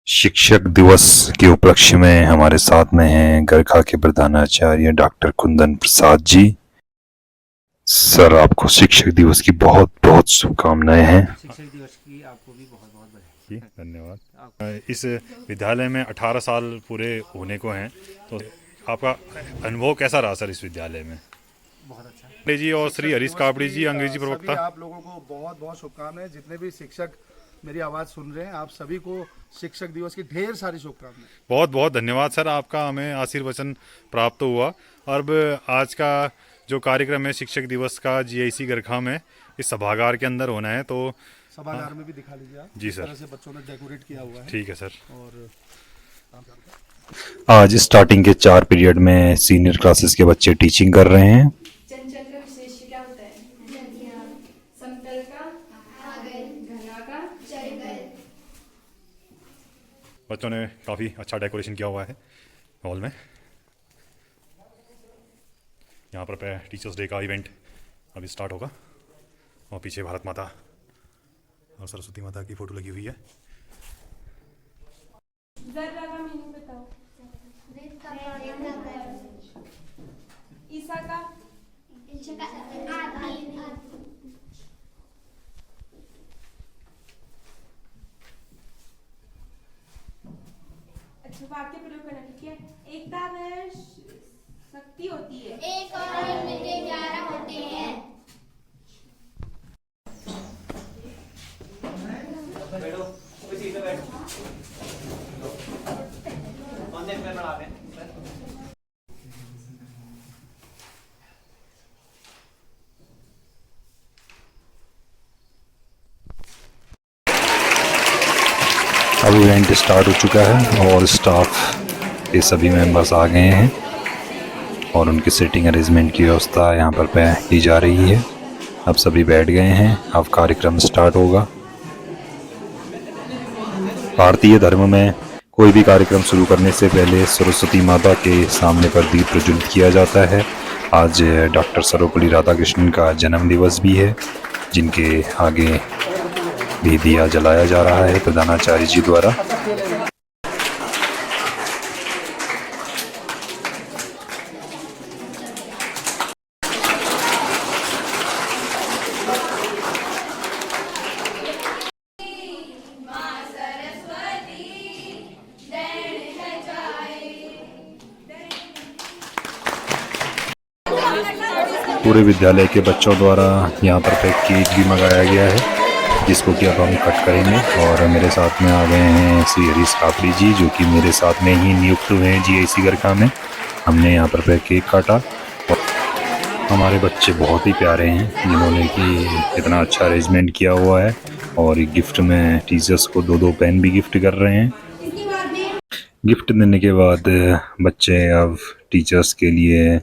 शिक्षक दिवस के उपलक्ष्य में हमारे साथ में हैं गरखा के प्रधानाचार्य डॉक्टर कुंदन प्रसाद जी। सर, आपको शिक्षक दिवस की बहुत बहुत शुभकामनाएं हैं। शिक्षक दिवस की आपको भी बहुत बहुत बधाई। धन्यवाद। इस विद्यालय में 18 साल पूरे होने को हैं, तो आपका अनुभव कैसा रहा सर इस विद्यालय में? बहुत अच्छा। जी और श्री हरीश कापड़ी जी, अंग्रेजी प्रवक्ता। आप लोगों को बहुत बहुत शुभकामनाएं। जितने भी शिक्षक मेरी आवाज़ सुन रहे हैं, आप सभी को शिक्षक दिवस की ढेर सारी शुभकामनाएं। बहुत बहुत धन्यवाद सर, आपका हमें आशीर्वचन प्राप्त हुआ। और अब आज का जो कार्यक्रम है शिक्षक दिवस का GIC गरखा में इस सभागार के अंदर होना है, तो सभागार में भी दिखा लीजिए आप। जी इस सर। तरह से बच्चों ने डेकोरेट किया हुआ है। ठीक है सर। और आज स्टार्टिंग के 4 पीरियड में सीनियर क्लासेस के बच्चे टीचिंग कर रहे हैं। चंचल का विशेष क्या होता है? समतल का, घना का, बच्चों ने काफ़ी अच्छा डेकोरेशन किया हुआ है हॉल में। यहाँ पर टीचर्स डे का इवेंट अभी स्टार्ट होगा और पीछे भारत माता और सरस्वती माता की फोटो लगी हुई है। जर्रा का मीनिंग बताओ। ईसा का, अच्छा वाक्य प्रयोग करना, ठीक है। एकता में शक्ति होती है। एक और एक मिलके 11 होते हैं। अब इवेंट स्टार्ट हो चुका है और स्टाफ के सभी मेंबर्स आ गए हैं और उनकी सीटिंग अरेंजमेंट की व्यवस्था यहाँ पर की जा रही है। अब सभी बैठ गए हैं, अब कार्यक्रम स्टार्ट होगा। भारतीय धर्म में कोई भी कार्यक्रम शुरू करने से पहले सरस्वती माता के सामने पर दीप प्रज्वलित किया जाता है। आज डॉक्टर सर्वपल्ली राधाकृष्णन का जन्म दिवस भी है, जिनके आगे भी दिया जलाया जा रहा है प्रधानाचार्य जी द्वारा। पूरे विद्यालय के बच्चों द्वारा यहाँ पर केक भी मंगाया गया है, जिसको कि अब हम कट करेंगे। और मेरे साथ में आ गए हैं श्री हरीश कापड़ी जी, जो कि मेरे साथ में ही नियुक्त हुए हैं GIC गरखा में। हमने यहाँ पर केक काटा और हमारे बच्चे बहुत ही प्यारे हैं, जिन्होंने कि इतना अच्छा अरेंजमेंट किया हुआ है। और गिफ्ट में टीचर्स को 2-2 पेन भी गिफ्ट कर रहे हैं। गिफ्ट देने के बाद बच्चे अब टीचर्स के लिए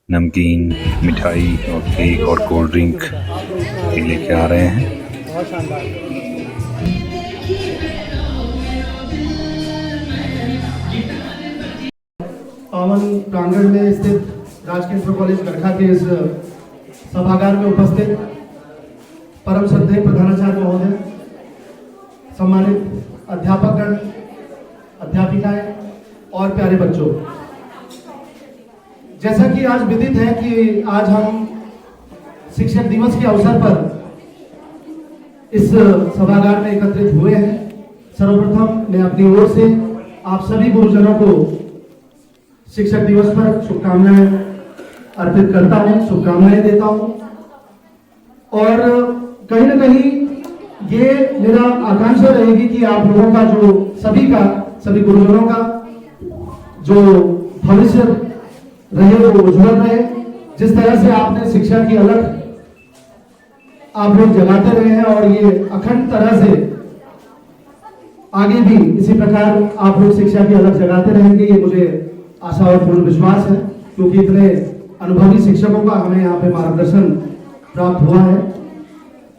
नमकीन, मिठाई और केक और कोल्ड ड्रिंक लेके आ रहे हैं। पावन प्रांगण में स्थित राजकीय इंटर कॉलेज गरखा के इस सभागार में उपस्थित परम श्रद्धेय प्रधानाचार्य महोदय, सम्मानित अध्यापकगण, अध्यापिकाएं और प्यारे बच्चों, जैसा कि आज विदित है कि आज हम शिक्षक दिवस के अवसर पर इस सभागार में एकत्रित हुए हैं। सर्वप्रथम मैं अपनी ओर से आप सभी गुरुजनों को शिक्षक दिवस पर शुभकामनाएं अर्पित करता हूं, शुभकामनाएं देता हूं। और कहीं ना कहीं ये मेरा आकांक्षा रहेगी कि आप लोगों का जो सभी गुरुजनों का जो भविष्य रहे वो उज्जवल रहे। जिस तरह से आपने शिक्षा की अलग आप लोग जगाते रहे हैं और ये अखंड तरह से आगे भी इसी प्रकार आप लोग शिक्षा की अलग जगाते रहेंगे, ये मुझे आशा और पूर्ण विश्वास है, क्योंकि इतने अनुभवी शिक्षकों का हमें यहाँ पे मार्गदर्शन प्राप्त हुआ है।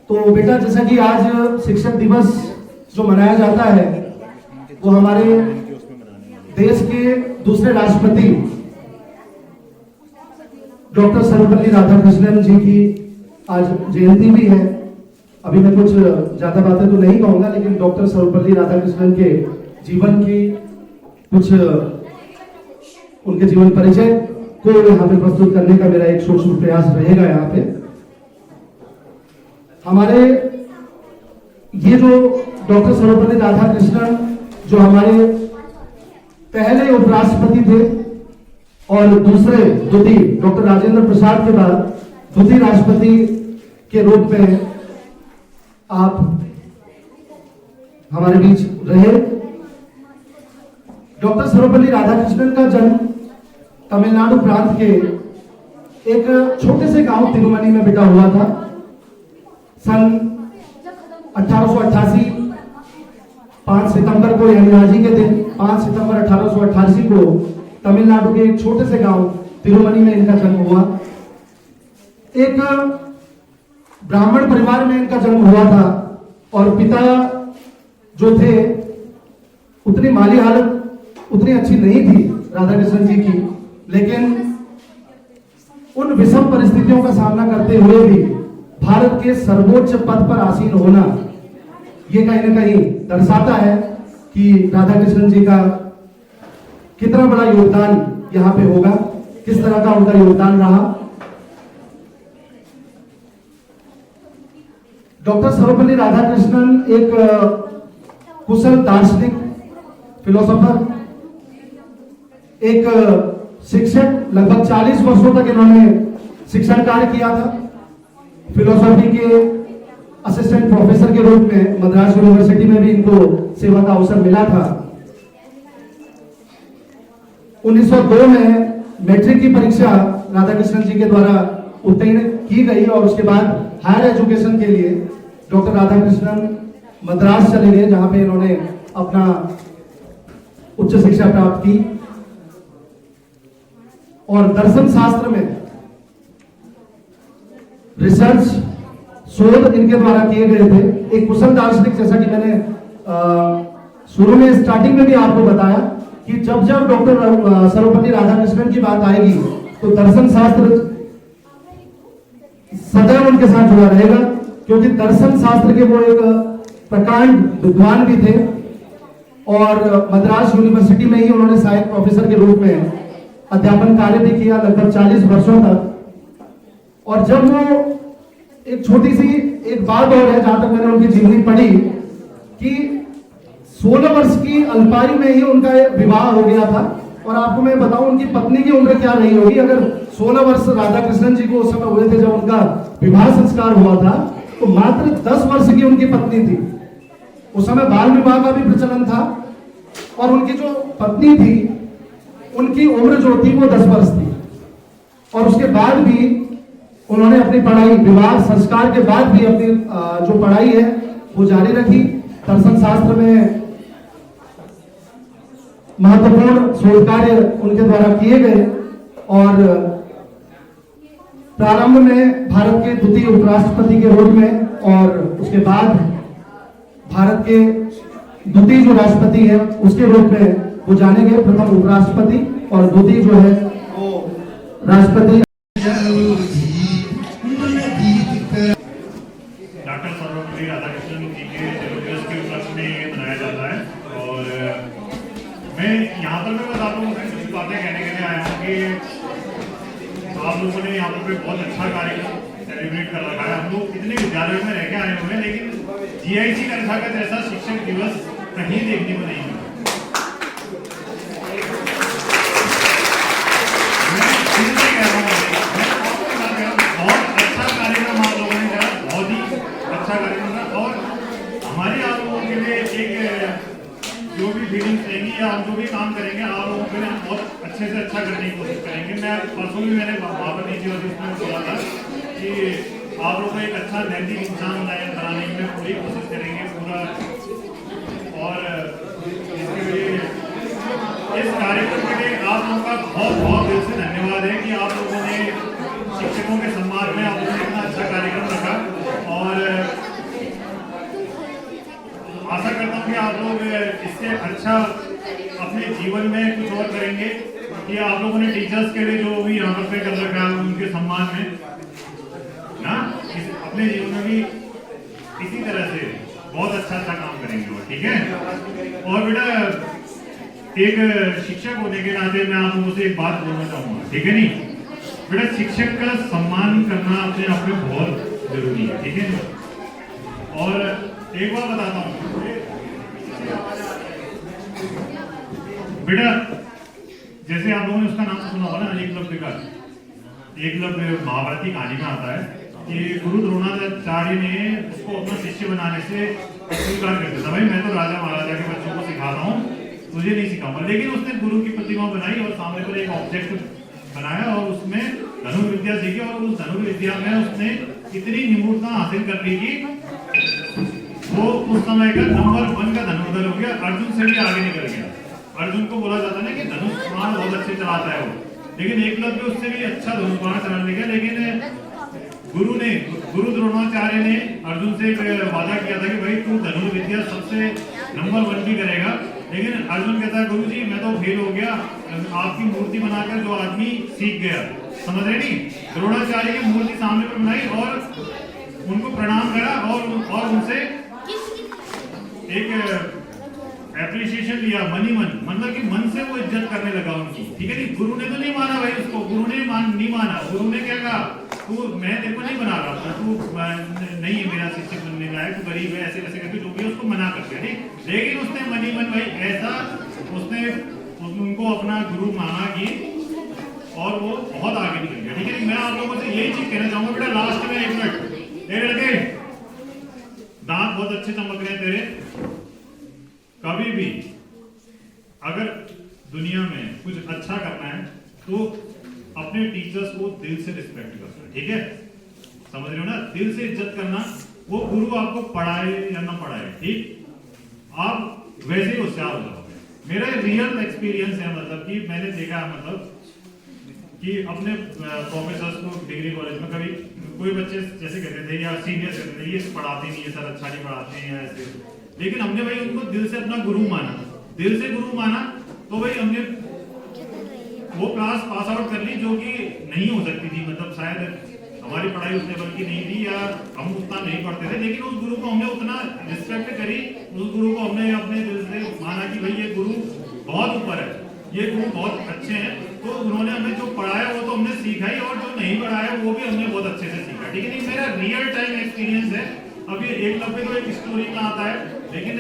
तो बेटा, जैसा कि आज शिक्षक दिवस जो मनाया जाता है वो हमारे देश के दूसरे राष्ट्रपति डॉक्टर सर्वपल्ली राधाकृष्णन जी की आज जयंती भी है। अभी मैं कुछ ज्यादा बातें तो नहीं कहूंगा, लेकिन डॉक्टर सर्वपल्ली राधाकृष्णन के जीवन की कुछ उनके जीवन परिचय को यहाँ पे प्रस्तुत करने का मेरा एक सूक्ष्म प्रयास रहेगा। यहाँ पे हमारे ये जो डॉक्टर सर्वपल्ली राधाकृष्णन जो हमारे पहले उपराष्ट्रपति थे और दूसरे द्वितीय डॉक्टर राजेंद्र प्रसाद के बाद द्वितीय राष्ट्रपति के रूप में आप हमारे बीच रहे। डॉक्टर सर्वपल्ली राधाकृष्णन का जन्म तमिलनाडु प्रांत के एक छोटे से गांव तिरुमनी में बेटा हुआ था। सन 1888 5 सितंबर को यानी आज ही के दिन 5 सितंबर 1888 को तमिलनाडु के एक छोटे से गांव तिरुमनी में इनका जन्म हुआ। एक ब्राह्मण परिवार में इनका जन्म हुआ था और पिता जो थे उतनी माली हालत उतनी अच्छी नहीं थी राधाकृष्णन जी की, लेकिन उन विषम परिस्थितियों का सामना करते हुए भी भारत के सर्वोच्च पद पर आसीन होना ये कहीं ना कहीं दर्शाता है कि राधाकृष्णन जी का कितना बड़ा योगदान यहाँ पे होगा, किस तरह का उनका योगदान रहा। डॉक्टर सर्वपल्ली राधाकृष्णन एक कुशल दार्शनिक, फिलोसोफर, एक शिक्षक, लगभग 40 वर्षों तक इन्होंने शिक्षण कार्य किया था। फिलोसॉफी के असिस्टेंट प्रोफेसर के रूप में मद्रास यूनिवर्सिटी में भी इनको सेवा का अवसर मिला था। 1902 में मैट्रिक की परीक्षा राधाकृष्णन जी के द्वारा उत्तीर्ण की गई और उसके बाद हायर एजुकेशन के लिए डॉक्टर राधाकृष्णन मद्रास चले गए, जहां पे इन्होंने अपना उच्च शिक्षा प्राप्त की और दर्शन शास्त्र में रिसर्च शोध इनके द्वारा किए गए थे। एक कुशल दार्शनिक, जैसा कि मैंने शुरू में स्टार्टिंग में भी आपको बताया कि जब जब डॉक्टर सर्वपल्ली राधाकृष्णन की बात आएगी तो दर्शन शास्त्र सदैव उनके साथ जुड़ा रहेगा, क्योंकि दर्शन शास्त्र के वो एक प्रकांड विद्वान भी थे और मद्रास यूनिवर्सिटी में ही उन्होंने सहायक प्रोफेसर के रूप में अध्यापन कार्य भी किया लगभग 40 वर्षों तक। और जब वो एक छोटी सी एक बात और है जहां तक मैंने उनकी जीवनी पढ़ी कि 16 वर्ष की अल्पायु में ही उनका विवाह हो गया था। और आपको मैं बताऊं उनकी पत्नी की उम्र क्या रही होगी। अगर 16 वर्ष राधाकृष्णन जी को उस समय हुए थे जब उनका विवाह संस्कार हुआ था, तो मात्र 10 वर्ष की उनकी पत्नी थी। उस समय बाल विवाह का भी प्रचलन था और उनकी जो पत्नी थी उनकी उम्र जो थी वो 10 वर्ष थी। और उसके बाद भी उन्होंने अपनी पढ़ाई, विवाह संस्कार के बाद भी अपनी जो पढ़ाई है वो जारी रखी। दर्शन शास्त्र में महत्वपूर्ण शोध कार्य उनके द्वारा किए गए और प्रारंभ में भारत के द्वितीय उपराष्ट्रपति के रूप में और उसके बाद भारत के द्वितीय जो राष्ट्रपति है उसके रूप में वो जाने गए, प्रथम उपराष्ट्रपति और द्वितीय जो है वो राष्ट्रपति। डॉक्टर सर्वपल्ली राधाकृष्णन जी के जन्मदिवस के उपलक्ष्य में मनाया जाता है और मैं यहाँ पर मैं बता दूँ कुछ बातें कहने के लिए आया हूँ कि आप लोगों ने यहाँ पर बहुत अच्छा कार्यक्रम सेलिब्रेट कर रखा है। हम लोग इतने विद्यालयों में रह के आए हुए हैं, लेकिन जीआईसी कक्षा का जैसा शिक्षक दिवस कहीं देखने को नहीं मिला। बहुत अच्छा कार्यक्रम आप लोगों ने करा, बहुत ही अच्छा कार्यक्रम था। और हमारे आप लोगों के लिए एक जो भी फीलिंग्स रहेंगी या हम जो भी काम करेंगे आप लोगों के लिए हम बहुत अच्छे से अच्छा करने की कोशिश करेंगे। मैं परसों भी मैंने बाबर नीति और इसमें बोला था कि आप लोगों को एक अच्छा नैतिक इंसान बनाने की पूरी कोशिश करेंगे पूरा। और इसके लिए इस कार्यक्रम के लिए आप लोगों का बहुत बहुत दिल से धन्यवाद है कि आप लोगों ने शिक्षकों के सम्मान में आप लोगों ने इतना अच्छा कार्यक्रम रखा। और आशा करता हूँ कि आप लोग इससे अच्छा अपने जीवन में कुछ और करेंगे कि आप लोगों ने टीचर्स के लिए जो भी यहाँ पे कर रखा है उनके सम्मान में ना अपने जीवन में भी इसी तरह से बहुत अच्छा काम करेंगे वो, ठीक है। और बेटा एक शिक्षक होने के नाते मैं आप लोगों से एक बात बोलना चाहूंगा, ठीक है नहीं बेटा, शिक्षक का सम्मान करना अपने आप में बहुत जरूरी है, ठीक है। और एक बात बताता हूँ बेटा, जैसे आप लोगों ने उसका नाम सुना होगा ना, एकलव्य का। एकलव्य महाभारत की कहानी में आता है कि गुरु द्रोणाचार्य ने उसको अपना शिष्य बनाने से स्वीकार कर दिया था, भाई मैं तो राजा महाराजा के बच्चों को सिखाता हूँ, तुझे नहीं सिखाऊंगा। लेकिन उसने गुरु की प्रतिमा बनाई और सामने पर एक ऑब्जेक्ट बनाया और उसमें धनुर्विद्या सीखी, और उस धनुर्विद्या में उसने इतनी निपुणता हासिल कर ली कि वो उस समय का नंबर 1 का धनुर्धर हो गया, अर्जुन से भी आगे निकल गया। अर्जुन को बोला जाता है कि धनुष बाण बहुत अच्छे चलाता है वो, लेकिन एकलव्य उससे भी अच्छा धनुष बाण चलाने लगा। लेकिन गुरु द्रोणाचार्य ने अर्जुन से वादा किया था कि भाई तू धनुर्विद्या सबसे नंबर 1 की करेगा। लेकिन अर्जुन कहता है गुरु जी मैं तो फेल हो गया, आपकी मूर्ति बनाकर जो आदमी सीख गया, समझ रहे नहीं। द्रोणाचार्य की मूर्ति सामने पर बनाई और उनको प्रणाम करा और उनसे एक एप्रिसिएशन लिया मनी मन, मतलब कि मन से वो इज्जत करने लगा उनकी, ठीक है नहीं। गुरु ने तो नहीं माना भाई उसको, गुरु ने नहीं माना। गुरु ने क्या कहा, तू मैं तेरे को नहीं बना रहा था, तू नहीं है मेरा शिष्य बनने लायक, तू गरीब है, ऐसे वैसे करके जो भी उसको मना कर दिया, ठीक। लेकिन उसने मनी मन भाई ऐसा उसने उनको अपना गुरु माना कि और वो बहुत आगे निकल गया, ठीक है। मैं आप लोगों से यही चीज कहना चाहूंगा बेटा, लास्ट में 1 मिनट, एक लड़के दांत बहुत अच्छे चमक रहे हैं तेरे। कभी भी अगर दुनिया में कुछ अच्छा करना है तो अपने टीचर्स को दिल से रिस्पेक्ट करना, ठीक है, समझ रहे हो ना, दिल से इज्जत करना। वो गुरु आपको पढ़ाए या ना पढ़ाए, ठीक, आप वैसे ही होशियार हो जाओगे। मेरा रियल एक्सपीरियंस है, मतलब कि मैंने देखा है, मतलब कि अपने प्रोफेसर्स को डिग्री कॉलेज में कभी कोई बच्चे जैसे कहते थे या सीनियर्स कहते थे ये पढ़ाते नहीं है सर, अच्छा नहीं पढ़ाते हैं ऐसे, लेकिन हमने भाई उनको दिल से अपना गुरु माना, दिल से गुरु माना, तो भाई हमने वो क्लास पास आउट कर ली जो कि नहीं हो सकती थी, मतलब शायद हमारी पढ़ाई उस लेवल की नहीं थी या हम उतना नहीं पढ़ते थे, लेकिन उस गुरु को हमने उतना रिस्पेक्ट करी, उस गुरु को हमने अपने दिल से माना कि भाई ये गुरु बहुत ऊपर है, ये गुरु बहुत अच्छे हैं। तो उन्होंने हमें जो पढ़ाया वो तो हमने सीखा ही, और जो नहीं पढ़ाया वो भी हमने बहुत अच्छे से सीखा, ठीक है नहीं। मेरा रियल टाइम एक्सपीरियंस है। अब ये एकलव्य तो एक स्टोरी में आता है, लेकिन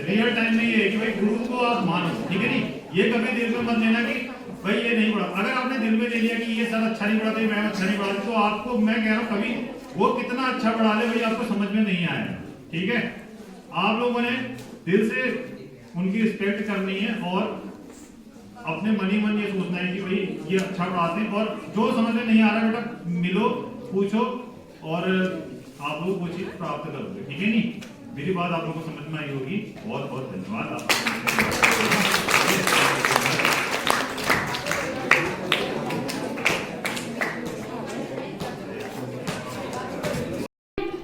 रियल टाइम में ये है कि भाई गुरु को आप मानो, ठीक है नहीं। ये कभी दिल में मत लेना कि भाई ये नहीं पढ़ा। अगर आपने दिल में ले लिया कि ये सर अच्छा नहीं पढ़ाते, मैं अच्छा नहीं पढ़ाती, तो आपको मैं कह रहा हूँ कभी वो कितना अच्छा पढ़ा ले भाई आपको समझ में नहीं आएगा, ठीक है। आप लोगों ने दिल से उनकी रिस्पेक्ट करनी है और अपने मनी मन ये सोचना है कि भाई ये अच्छा पढ़ाते हैं, और जो समझ में नहीं आ रहा बेटा मिलो, पूछो और आप लोग वो चीज प्राप्त करोगे, ठीक है नहीं। मेरी बात आप लोगों को समझ में आई होगी। बहुत बहुत धन्यवाद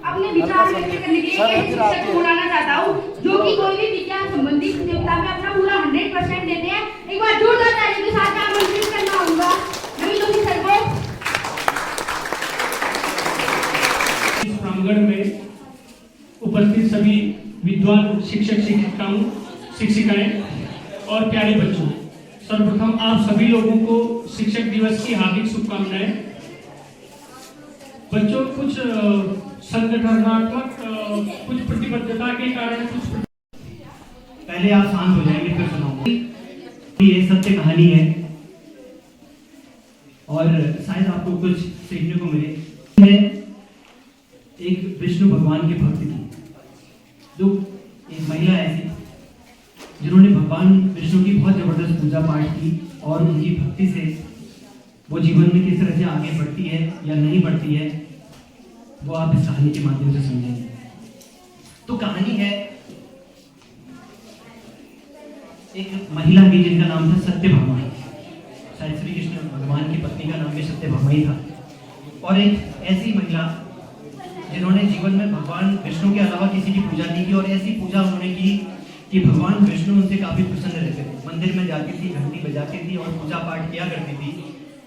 अपने विचार व्यक्त करने के लिए एक शिक्षक को बुलाना चाहता हूँ जो कि कोई भी विज्ञान संबंधी प्रतियोगिता में अपना पूरा 100% देते हैं। एक बार जोरदार ताली के साथ आमंत्रित करना होगा नवीन जोशी सर को। इस प्रांगण में उपस्थित सभी विद्वान शिक्षक शिक्षिकाएं और प्यारे बच्चों, सर्वप्रथम आप सभी लोगों को शिक्षक दिवस की हार्दिक शुभकामनाएं। बच्चों कुछ संगठनात्मक कुछ प्रतिबद्धता के कारण पहले आप शांत हो जाएंगे फिर सुनाऊंगा। ये सत्य कहानी है और शायद आपको कुछ सीखने को मिले। एक विष्णु भगवान के भक्त थी, जो एक महिला ऐसी जिन्होंने भगवान विष्णु की बहुत जबरदस्त पूजा पाठ की, और उनकी भक्ति से वो जीवन में किस तरह से आगे बढ़ती है या नहीं बढ़ती है वो आप इस कहानी के माध्यम से समझेंगे। तो कहानी है एक महिला की जिनका नाम था सत्यभामा। शायद श्री कृष्ण भगवान की पत्नी का नाम भी सत्यभामा ही था। और एक ऐसी महिला जिन्होंने जीवन में भगवान विष्णु के अलावा किसी की पूजा नहीं की, और ऐसी पूजा उन्होंने की कि भगवान विष्णु उनसे काफी प्रसन्न रहते थे। मंदिर में जाती थी, घंटी बजाती थी और पूजा पाठ किया करती थी,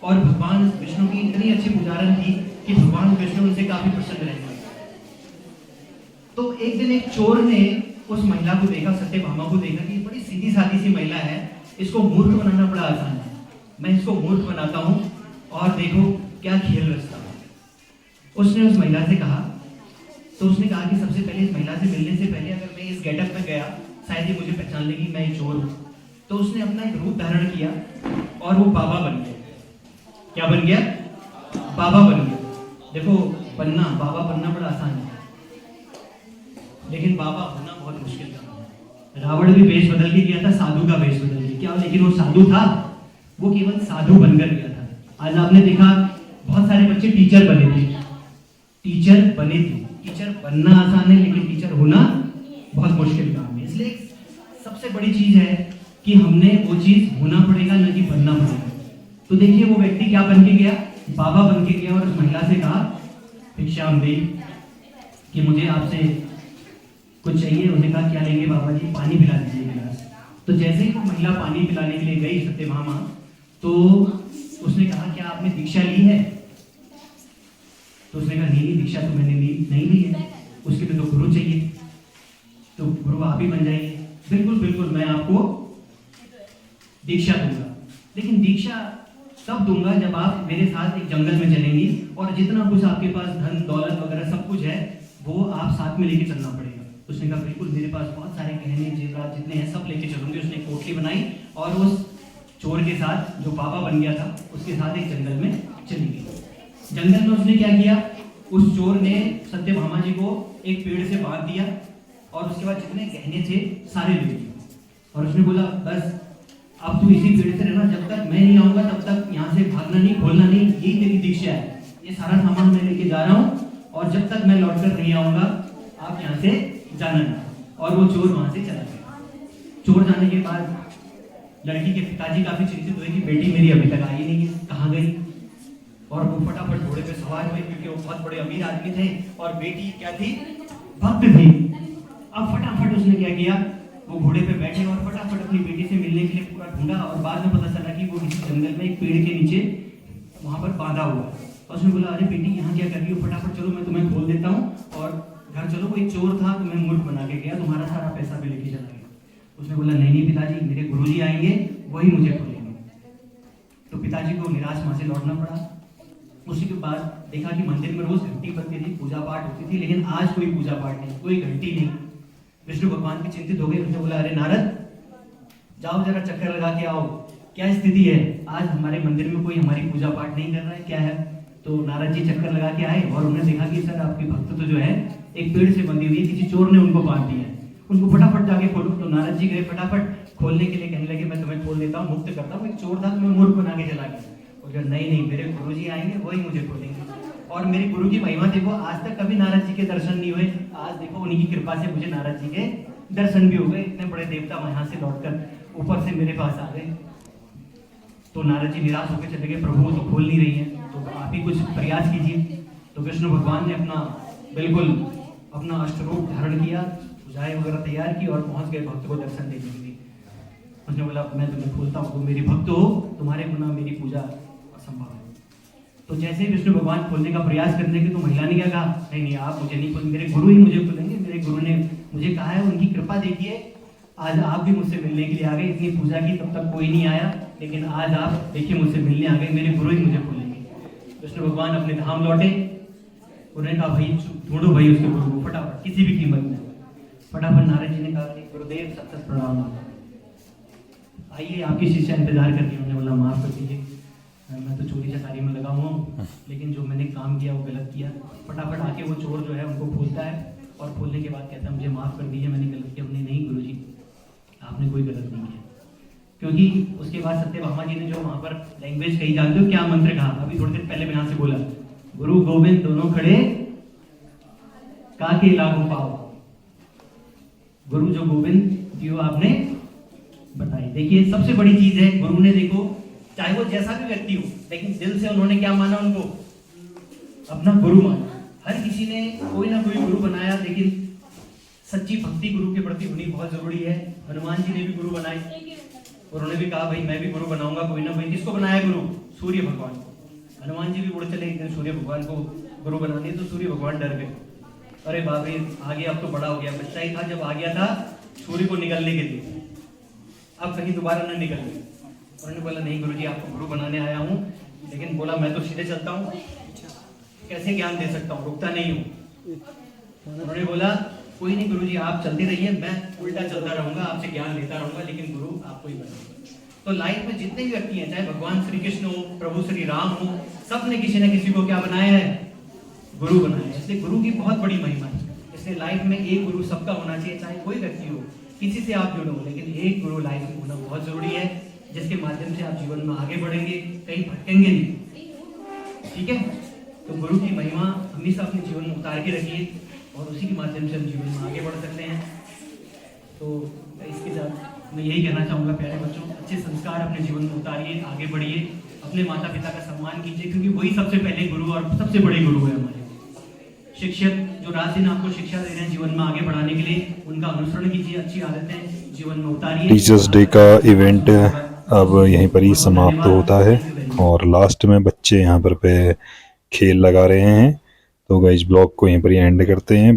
और भगवान विष्णु की इतनी अच्छी पुजारन थी कि भगवान विष्णु उनसे काफी प्रसन्न रहते थे। तो एक दिन एक चोर ने उस महिला को देखा, सत्यभामा को देखा कि बड़ी सीधी सादी सी महिला है, इसको मूर्ख बनाना बड़ा आसान है, मैं इसको मूर्ख बनाता हूँ और देखो क्या खेल रचता हूँ। उसने उस महिला से कहा, तो उसने कहा कि सबसे पहले इस महिला से मिलने से पहले अगर मैं इस गेटअप में गया शायद ये मुझे पहचान लेगी मैं एक चोर हूँ। तो उसने अपना एक रूप धारण किया और वो बाबा बन गया। क्या बन गया? बाबा बन गया। देखो बाबा बनना बड़ा आसान है, लेकिन बाबा होना बहुत मुश्किल था। रावण भी वेश बदल के गया था, साधु का वेश बदल के, क्या लेकिन वो साधु था, वो केवल साधु बनकर गया था। आज आपने देखा बहुत सारे बच्चे टीचर बने थे, टीचर बनना आसान है लेकिन टीचर होना बहुत मुश्किल काम है। इसलिए सबसे बड़ी चीज है कि हमने वो चीज होना पड़ेगा न कि बनना पड़ेगा। तो देखिए वो व्यक्ति क्या बन के गया? बाबा बन के गया और उस महिला से कहा भिक्षाम देवी कि मुझे आपसे कुछ चाहिए। उसने कहा क्या लेंगे बाबा जी? पानी पिला दीजिए गिलास। तो जैसे ही वो महिला पानी पिलाने के लिए गई सत्यभामा, तो उसने कहा क्या आपने दीक्षा ली है? तो उसने कहा नहीं दीक्षा तो मैंने नहीं ली है, उसके लिए तो गुरु चाहिए, तो गुरु आप ही बन जाइए। बिल्कुल बिल्कुल मैं आपको दीक्षा दूंगा, लेकिन दीक्षा तब दूंगा जब आप मेरे साथ एक जंगल में चलेंगी और जितना कुछ आपके पास धन दौलत वगैरह सब कुछ है वो आप साथ में लेके चलना पड़ेगा। उसने कहा बिल्कुल मेरे पास बहुत सारे गहने जेवरात जितने हैं सब लेके चलूंगी। उसने कोठरी बनाई और उस चोर के साथ जो बाबा बन गया था उसके साथ एक जंगल में चली गई। जंगल में उसने क्या किया? उस चोर ने सत्यभामा जी को एक पेड़ से बांध दिया और उसके बाद जितने गहने थे सारे ले लिए और उसने बोला बस अब तू इसी पेड़ से रहना, जब तक मैं नहीं आऊंगा तब तक यहाँ से भागना नहीं, खोलना नहीं, यही तेरी दीक्षा है। ये सारा सामान मैं लेके जा रहा हूँ और जब तक मैं लौटकर नहीं आऊंगा आप यहाँ से जाना नहीं। और वो चोर वहां से चला गया। चोर जाने के बाद लड़की के पिताजी काफी चिंतित हुए कि बेटी मेरी अभी तक आई नहीं है, कहाँ गई? और वो फटाफट घोड़े पे सवार हुए क्योंकि वो बहुत बड़े अमीर आदमी थे और बेटी क्या थी? भक्त थी। अब फटाफट उसने क्या किया? वो घोड़े पे बैठे और फटाफट अपनी बेटी से मिलने के लिए पूरा ढूंढा और बाद में पता चला कि वो किसी जंगल में एक पेड़ के नीचे वहां पर बांधा हुआ है। और उसने बोला अरे बेटी यहाँ क्या कर रही हो? फटाफट चलो मैं तुम्हें खोल देता हूँ और घर चलो, कोई चोर था तुम्हें मूर्ख बना के गया, तुम्हारा सारा पैसा भी लेके चला गया। उसने बोला नहीं पिताजी मेरे गुरुजी आएंगे वही मुझे खोलेंगे। तो पिताजी को निराश वहां से लौटना पड़ा। उसी के बाद देखा कि मंदिर में रोज घंटी बजती थी, पूजा पाठ होती थी, लेकिन आज कोई पूजा पाठ नहीं, कोई घंटी नहीं। विष्णु भगवान भी चिंतित हो गए। उसने बोला अरे नारद जाओ जरा चक्कर लगा के आओ, क्या स्थिति है? आज हमारे मंदिर में कोई हमारी पूजा पाठ नहीं कर रहा है, क्या है? तो नारद जी चक्कर लगा के आए और उन्होंने देखा कि सर आपके भक्त तो जो है एक पेड़ से बंधी हुई है, किसी चोर ने उनको बांध दिया है, उनको फटाफट जाके खोलो। तो नारद जी गए फटाफट खोलने के लिए, कहने लगे मैं तुम्हें खोल देता हूँ, मुक्त करता हूँ, एक चोर था तुम्हें मूर्ख बना के चला गया। और नहीं मेरे गुरु जी आएंगे वही मुझे खोलेंगे। और मेरे गुरु की महिमा देखो, आज तक कभी नारद जी के दर्शन नहीं हुए, आज देखो उन्हीं की कृपा से मुझे नारद जी के दर्शन भी हो गए। इतने बड़े देवता वहां से लौटकर ऊपर से मेरे पास आ गए। तो नारद जी निराश होकर चले गए, प्रभु तो खोल नहीं रही है, तो आप ही कुछ प्रयास कीजिए। तो विष्णु भगवान ने अपना अष्टरूप धारण किया, पूजाएं वगैरह तैयार की और पहुंच गए भक्त को दर्शन देने के लिए। उसने बोला मैं तुम्हें खोलता हूँ, तुम मेरी भक्त हो, तुम्हारे बिना मेरी पूजा असंभव है। तो जैसे ही विष्णु भगवान खोलने का प्रयास करने के, तो महिला ने क्या कहा नहीं आप मुझे नहीं खोलेंगे, मेरे गुरु ही मुझे खोलेंगे, मेरे गुरु ने मुझे कहा है, उनकी कृपा देखिए आज आप भी मुझसे मिलने के लिए आ गए। इतनी पूजा की तब तक कोई नहीं आया, लेकिन आज आप देखिए मुझसे मिलने आ गए, मेरे गुरु ही मुझे खोलेंगे। विष्णु भगवान अपने धाम लौटे, उन्होंने कहा भाई ढूंढो भाई उसके गुरु को फटाफट, किसी भी कीमत में। फटाफट नारद जी ने कहा कि गुरुदेव सत प्रणाम, आइए आपकी शिष्या इंतजार कर रही है। उन्होंने बोला माफ कर दीजिए, मैं तो चोरी चकारी में लगा हुआ हूँ, लेकिन जो मैंने काम किया वो गलत किया। फटाफट आके वो चोर जो है उनको खोलता है और खोलने के बाद कहता है मुझे माफ कर दीजिए, मैंने गलत किया। हमने नहीं गुरुजी आपने कोई गलत नहीं किया, क्योंकि उसके बाद सत्यभामा जी ने जो वहां पर लैंग्वेज कही, जानते हो क्या मंत्र कहा? अभी थोड़ी देर पहले मैं यहाँ से बोला, गुरु गोविंद दोनों खड़े काके लागू पाओ। गुरु जो गोविंद जी आपने बताई। देखिए सबसे बड़ी चीज है, गुरु ने देखो चाहे वो जैसा भी व्यक्ति हो, लेकिन दिल से उन्होंने क्या माना? उनको अपना गुरु माना। हर किसी ने कोई ना कोई गुरु बनाया, लेकिन सच्ची भक्ति गुरु के प्रति होनी बहुत जरूरी है। हनुमान जी ने भी गुरु बनाए, उन्होंने भी कहा भाई मैं भी गुरु बनाऊंगा कोई ना कोई। किसको बनाया गुरु? सूर्य भगवान को। हनुमान जी भी उड़ चले एक दिन सूर्य भगवान को गुरु बनाने, तो सूर्य भगवान डर गए अरे बाप रे आ गया, अब तो बड़ा हो गया, बच्चा ही था जब आ गया था सूर्य को निकलने के लिए, अब कहीं दोबारा न निकलने। उन्होंने बोला नहीं गुरुजी आपको गुरु बनाने आया हूँ, लेकिन बोला मैं तो सीधे चलता हूँ, कैसे ज्ञान दे सकता हूँ, रुकता नहीं हूँ। उन्होंने बोला कोई नहीं गुरुजी आप चलते रहिए, मैं उल्टा चलता रहूंगा, आपसे ज्ञान लेता रहूंगा, लेकिन गुरु आपको ही बनाऊंगा। तो लाइफ में जितने भी व्यक्ति हैं, चाहे भगवान श्री कृष्ण हो, प्रभु श्री राम हो, सब ने किसी न किसी को क्या बनाया है, गुरु बनाया है। इसलिए गुरु की बहुत बड़ी महिमा है। इसलिए लाइफ में एक गुरु सबका होना चाहिए, चाहे कोई व्यक्ति हो, किसी से आप जुड़े हो, लेकिन एक गुरु लाइफ में होना बहुत जरूरी है, जिसके माध्यम से आप जीवन में आगे बढ़ेंगे, कहीं भटकेंगे नहीं। ठीक है, तो गुरु की महिमा हमेशा अपने जीवन में उतार के रखिए और उसी के माध्यम से हम जीवन में आगे बढ़ सकते हैं। तो इसके साथ मैं यही कहना चाहूँगा प्यारे बच्चों, अच्छे संस्कार अपने जीवन में उतारिए, आगे बढ़िए, अपने माता पिता का सम्मान कीजिए, क्योंकि वही सबसे पहले गुरु और सबसे बड़े गुरु है हमारे। शिक्षक जो रात दिन आपको शिक्षा दे रहे हैं जीवन में आगे बढ़ाने के लिए, उनका अनुसरण कीजिए, अच्छी आदतें जीवन में उतारिए। टीचर्स डे का इवेंट अब यहीं पर ही समाप्त होता है और लास्ट में बच्चे यहाँ पर पे खेल लगा रहे हैं। तो गाइस ब्लॉग को यहीं पर ही एंड करते हैं।